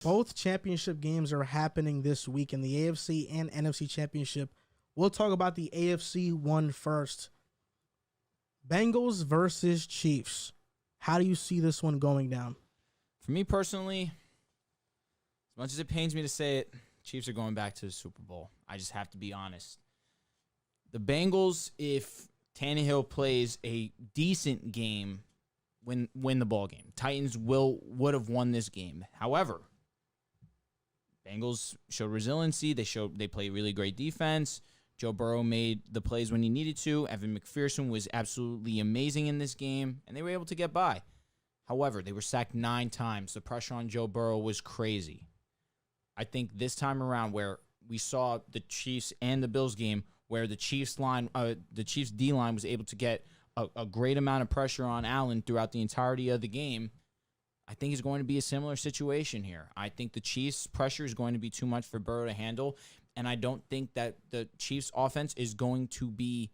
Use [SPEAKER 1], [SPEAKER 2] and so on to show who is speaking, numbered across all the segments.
[SPEAKER 1] Both championship games are happening this week in the AFC and NFC championship. We'll talk about the AFC one first. Bengals versus Chiefs. How do you see this one going down?
[SPEAKER 2] For me personally, as much as it pains me to say it, Chiefs are going back to the Super Bowl. I just have to be honest. The Bengals, if Tannehill plays a decent game, win the ball game. Titans would have won this game. However, Bengals showed resiliency. They play really great defense. Joe Burrow made the plays when he needed to. Evan McPherson was absolutely amazing in this game, and they were able to get by. However, they were sacked 9 times. The pressure on Joe Burrow was crazy. I think this time around, where we saw the Chiefs and the Bills game, where the Chiefs D line was able to get a great amount of pressure on Allen throughout the entirety of the game, I think it's going to be a similar situation here. I think the Chiefs' pressure is going to be too much for Burrow to handle, and I don't think that the Chiefs' offense is going to be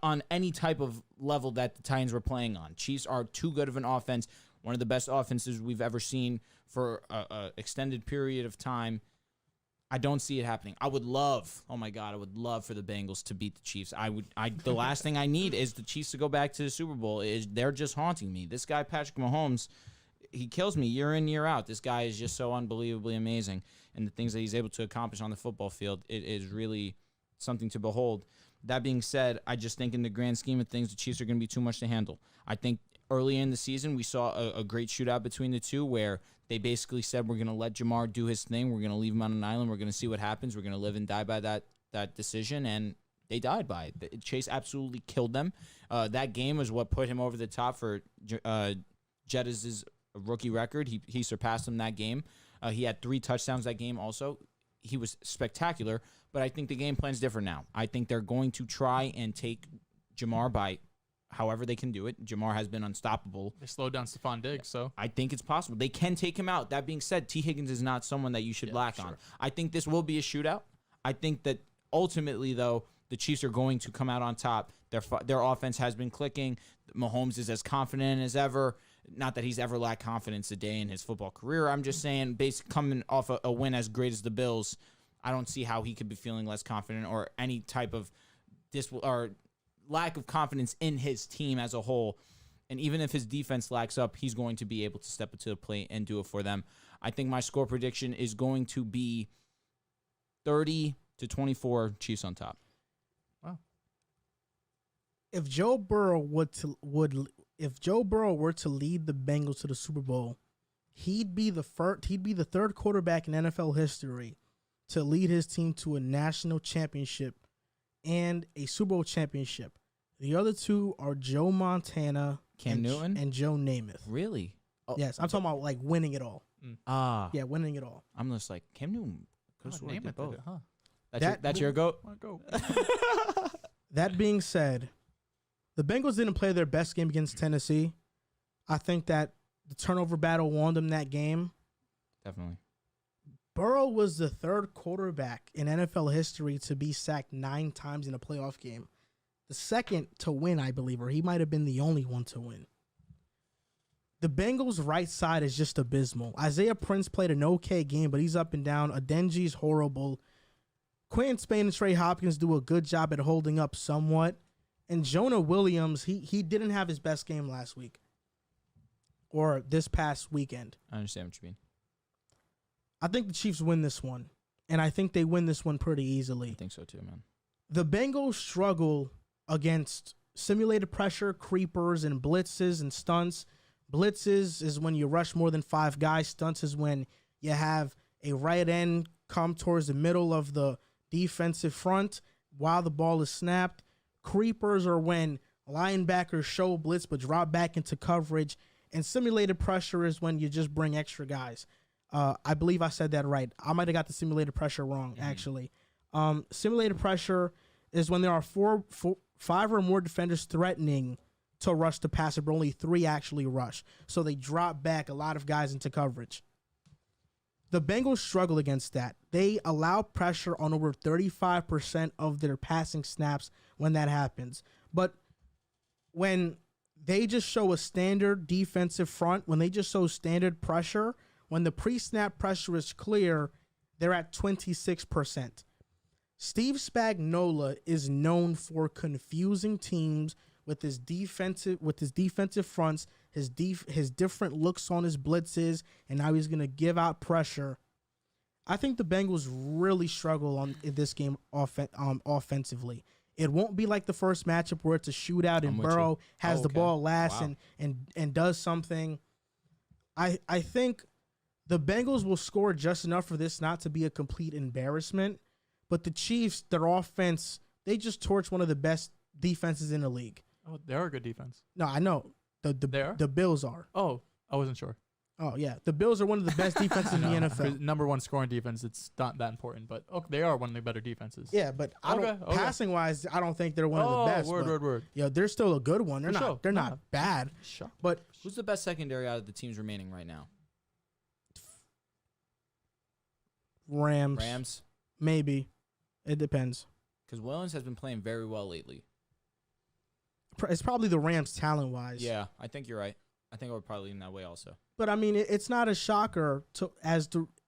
[SPEAKER 2] on any type of level that the Titans were playing on. Chiefs are too good of an offense, one of the best offenses we've ever seen for an extended period of time. I don't see it happening. I would love for the Bengals to beat the Chiefs. The last thing I need is the Chiefs to go back to the Super Bowl. They're just haunting me. This guy, Patrick Mahomes, he kills me year in, year out. This guy is just so unbelievably amazing. And the things that he's able to accomplish on the football field, it is really something to behold. That being said, I just think in the grand scheme of things, the Chiefs are going to be too much to handle. I think early in the season, we saw a great shootout between the two where they basically said, we're going to let Jamar do his thing. We're going to leave him on an island. We're going to see what happens. We're going to live and die by that decision, and they died by it. Chase absolutely killed them. That game was what put him over the top for Jettis' rookie record. He surpassed him that game. He had 3 touchdowns that game also. He was spectacular, but I think the game plan's different now. I think they're going to try and take Jamar by however they can do it. Jamar has been unstoppable.
[SPEAKER 3] They slowed down Stephon Diggs, so
[SPEAKER 2] I think it's possible. They can take him out. That being said, T. Higgins is not someone that you should lack on. I think this will be a shootout. I think that ultimately, though, the Chiefs are going to come out on top. Their offense has been clicking. Mahomes is as confident as ever. Not that he's ever lacked confidence a day in his football career. I'm just saying, basically coming off a win as great as the Bills, I don't see how he could be feeling less confident or any type of lack of confidence in his team as a whole. And even if his defense lacks up, he's going to be able to step into the plate and do it for them. I think my score prediction is going to be 30-24, Chiefs on top.
[SPEAKER 3] Wow.
[SPEAKER 1] If Joe Burrow were to lead the Bengals to the Super Bowl, he'd be the third quarterback in NFL history to lead his team to a national championship and a Super Bowl championship. The other two are Joe Montana,
[SPEAKER 2] Cam Newton,
[SPEAKER 1] and Joe Namath.
[SPEAKER 2] Really?
[SPEAKER 1] Oh, yes, I'm talking about like winning it all. Yeah, winning it all.
[SPEAKER 2] I'm just like Cam Newton.
[SPEAKER 3] Namath did it, huh?
[SPEAKER 2] That's your goat.
[SPEAKER 1] That being said, the Bengals didn't play their best game against Tennessee. I think that the turnover battle won them that game.
[SPEAKER 2] Definitely.
[SPEAKER 1] Burrow was the third quarterback in NFL history to be sacked 9 times in a playoff game. The second to win, I believe, or he might have been the only one to win. The Bengals' right side is just abysmal. Isaiah Prince played an okay game, but he's up and down. Adenji's horrible. Quentin Spain and Trey Hopkins do a good job at holding up somewhat. And Jonah Williams, he didn't have his best game last week or this past weekend.
[SPEAKER 2] I understand what you mean.
[SPEAKER 1] I think the Chiefs win this one, and I think they win this one pretty easily.
[SPEAKER 2] I think so too, man.
[SPEAKER 1] The Bengals struggle against simulated pressure, creepers, and blitzes and stunts. Blitzes is when you rush more than 5 guys. Stunts is when you have a right end come towards the middle of the defensive front while the ball is snapped. Creepers are when linebackers show blitz but drop back into coverage. And simulated pressure is when you just bring extra guys. I believe I said that right. I might have got the simulated pressure wrong, actually. Simulated pressure is when there are 5 or more defenders threatening to rush the passer, but only 3 actually rush. So they drop back a lot of guys into coverage. The Bengals struggle against that. They allow pressure on over 35% of their passing snaps when that happens. But when they just show a standard defensive front, when they just show standard pressure when the pre-snap pressure is clear, they're at 26%. Steve Spagnuolo is known for confusing teams with his defensive fronts, his different looks on his blitzes, and how he's going to give out pressure. I think the Bengals really struggle in this game offensively. It won't be like the first matchup where it's a shootout and Burrow has the ball last and does something. I think the Bengals will score just enough for this not to be a complete embarrassment. But the Chiefs, their offense, they just torch one of the best defenses in the league.
[SPEAKER 3] Oh, they are a good defense.
[SPEAKER 1] No, I know. The Bills are.
[SPEAKER 3] Oh, I wasn't sure.
[SPEAKER 1] Oh, yeah. The Bills are one of the best defenses in the NFL.
[SPEAKER 3] Number one scoring defense, it's not that important. But they are one of the better defenses.
[SPEAKER 1] Yeah, but passing-wise, I don't think they're one of the best.
[SPEAKER 3] Word.
[SPEAKER 1] Yeah, they're still a good one. They're not bad.
[SPEAKER 3] Sure.
[SPEAKER 1] But
[SPEAKER 2] who's the best secondary out of the teams remaining right now?
[SPEAKER 1] Rams. Maybe. It depends.
[SPEAKER 2] Because Williams has been playing very well lately.
[SPEAKER 1] It's probably the Rams talent-wise.
[SPEAKER 2] Yeah, I think you're right. I think I would probably lean that way also.
[SPEAKER 1] But I mean, it's not a shocker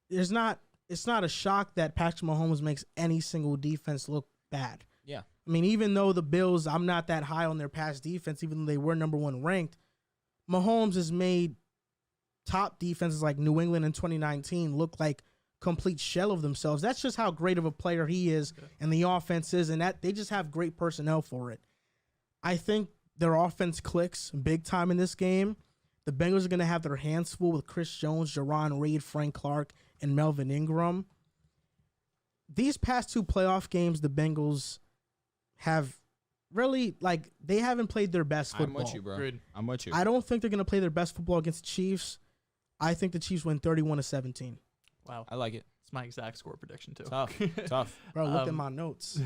[SPEAKER 1] it's not a shock that Patrick Mahomes makes any single defense look bad.
[SPEAKER 2] Yeah.
[SPEAKER 1] I mean, even though the Bills, I'm not that high on their pass defense, even though they were number one ranked, Mahomes has made top defenses like New England in 2019 look like complete shell of themselves. That's just how great of a player he is and the offense is, and that they just have great personnel for it. I think their offense clicks big time in this game. The Bengals are going to have their hands full with Chris Jones, Jaron Reed, Frank Clark, and Melvin Ingram. These past two playoff games, the Bengals have really, they haven't played their best football.
[SPEAKER 2] I'm with you, bro.
[SPEAKER 3] Agreed.
[SPEAKER 2] I'm with you.
[SPEAKER 1] I don't think they're going to play their best football against the Chiefs. I think the Chiefs win 31-17.
[SPEAKER 3] Wow.
[SPEAKER 2] I like it.
[SPEAKER 3] It's my exact score prediction, too.
[SPEAKER 2] Tough.
[SPEAKER 1] Bro, look at my notes.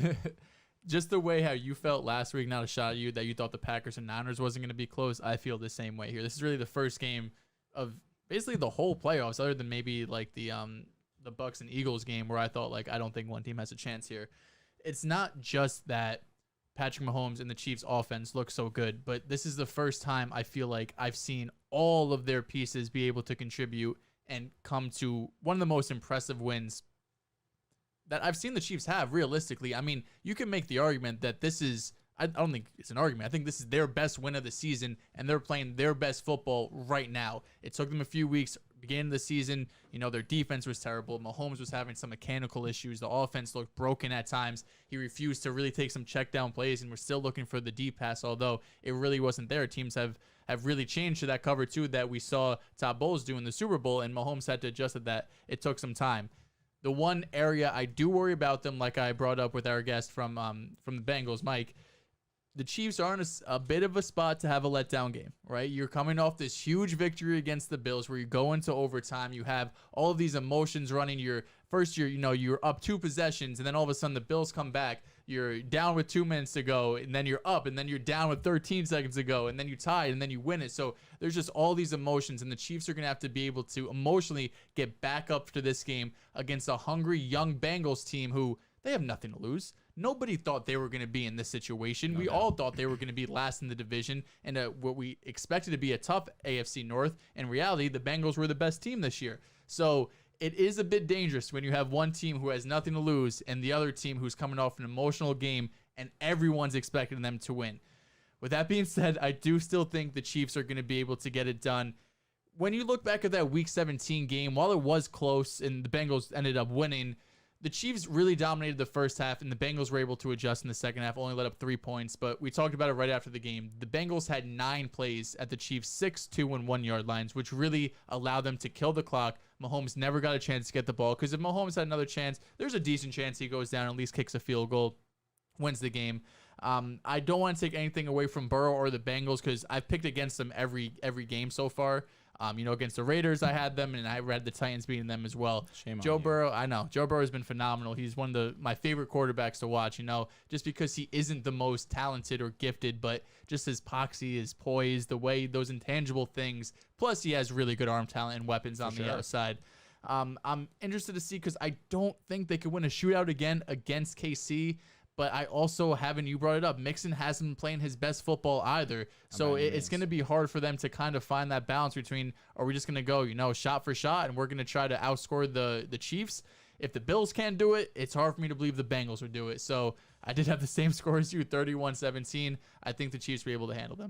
[SPEAKER 3] Just the way how you felt last week, not a shot at you, that you thought the Packers and Niners wasn't going to be close, I feel the same way here. This is really the first game of basically the whole playoffs, other than maybe the Bucks and Eagles game where I thought, I don't think one team has a chance here. It's not just that Patrick Mahomes and the Chiefs offense look so good, but this is the first time I feel like I've seen all of their pieces be able to contribute and come to one of the most impressive wins that I've seen the Chiefs have, realistically. I mean, you can make the argument that this is, I don't think it's an argument. I think this is their best win of the season, and they're playing their best football right now. It took them a few weeks, beginning of the season. Their defense was terrible. Mahomes was having some mechanical issues. The offense looked broken at times. He refused to really take some check down plays, and we're still looking for the deep pass, although it really wasn't there. Teams have really changed to that cover two that we saw Todd Bowles do in the Super Bowl, and Mahomes had to adjust to that. It took some time. The one area I do worry about them, like I brought up with our guest from the Bengals, Mike, the Chiefs are in a bit of a spot to have a letdown game, right? You're coming off this huge victory against the Bills where you go into overtime. You have all of these emotions running. You're up 2 possessions, and then all of a sudden the Bills come back. You're down with 2 minutes to go, and then you're up, and then you're down with 13 seconds to go, and then you tie, and then you win it. So there's just all these emotions, and the Chiefs are going to have to be able to emotionally get back up to this game against a hungry young Bengals team who they have nothing to lose. Nobody thought they were going to be in this situation. We all thought they were going to be last in the division and what we expected to be a tough AFC North. In reality, the Bengals were the best team this year. So it is a bit dangerous when you have one team who has nothing to lose and the other team who's coming off an emotional game and everyone's expecting them to win. With that being said, I do still think the Chiefs are going to be able to get it done. When you look back at that Week 17 game, while it was close and the Bengals ended up winning, the Chiefs really dominated the first half, and the Bengals were able to adjust in the second half, only let up 3 points. But we talked about it right after the game. The Bengals had 9 plays at the Chiefs' 6, 2, and 1 yard lines, which really allowed them to kill the clock. Mahomes never got a chance to get the ball, because if Mahomes had another chance, there's a decent chance he goes down and at least kicks a field goal, wins the game. I don't want to take anything away from Burrow or the Bengals, because I've picked against them every game so far. Against the Raiders, I had them, and I read the Titans beating them as well.
[SPEAKER 2] Shame on
[SPEAKER 3] Joe
[SPEAKER 2] you.
[SPEAKER 3] Burrow, I know. Joe Burrow has been phenomenal. He's one of my favorite quarterbacks to watch, just because he isn't the most talented or gifted, but just his poxy, his poise, the way those intangible things. Plus, he has really good arm talent and weapons on the outside. I'm interested to see, because I don't think they could win a shootout again against KC, But I also haven't, you brought it up, Mixon hasn't been playing his best football either. So it's going to be hard for them to kind of find that balance between, are we just going to go, shot for shot, and we're going to try to outscore the Chiefs? If the Bills can't do it, it's hard for me to believe the Bengals would do it. So I did have the same score as you, 31-17. I think the Chiefs will be able to handle them.